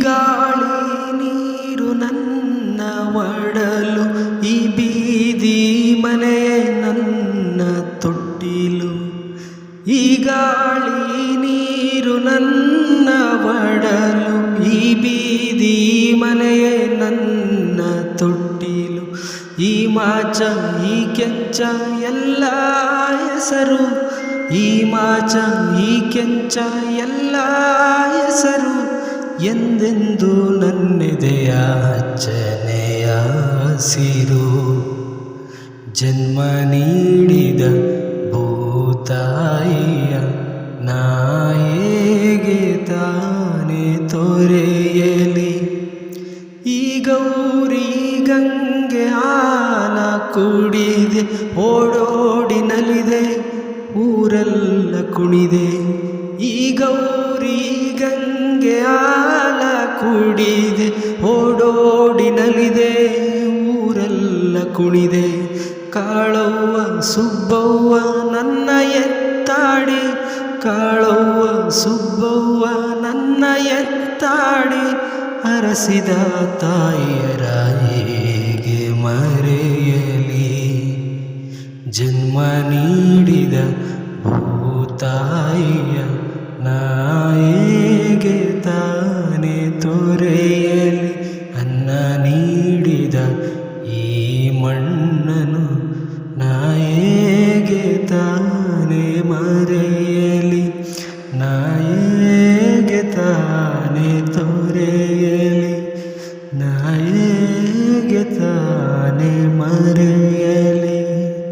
ಗಾಳಿ ನೀರು ನನ್ನ ಒಡಲು, ಈ ಬೀದಿ ಮನೆ ನನ್ನ ತೊಟ್ಟಿಲು. ಈ ಗಾಳಿ ನೀರು ನನ್ನ ಒಡಲು, ಈ ಬೀದಿ ಮನೆಯೇ ನನ್ನ ತೊಟ್ಟಿಲು. ಈ ಮಾಚ ಈ ಕೆಂಚ ಎಲ್ಲ ಹೆಸರು, ಈ ಮಾಚ ಈ ಕೆಂಚ ಎಲ್ಲ ಹೆಸರು, ಎಂದೆಂದು ನನ್ನೆದೆಯ ಅಚ್ಚನೆಯ ಹಸಿರು. ಜನ್ಮ ನೀಡಿದ ಭೂತಾಯಿಯ ನಾ ಹೇಗೆ ತಾನೇ ತೊರೆಯಲಿ. ಈ ಗೌರಿ ಗಂಗೆ ಹಾಲ ಕುಡಿದೆ, ಓಡೋಡಿ ನಲಿದೆ, ಊರೆಲ್ಲ ಕುಣಿದೆ. ಈ ಗೌರಿ ಗಂಗೆ ಹಾಲ ಕುಡಿದೆ, ಓಡೋಡಿ ನಲಿದೆ, ಊರೆಲ್ಲ ಕುಣಿದೆ. ಕಾಳವ್ವ ಸುಬ್ಬವ್ವ ನನ್ನ ಎತ್ತಾಡಿ, ಕಾಳವ್ವ ಸುಬ್ಬವ್ವ ನನ್ನ ಎತ್ತಾಡಿ, ಹರಸಿದ ತಾಯಿಯರ ಹೇಗೆ ಮರೆಯಲಿ. ಜನ್ಮ ನೀಡಿದ ಭೂತಾಯಿಯ ನಾ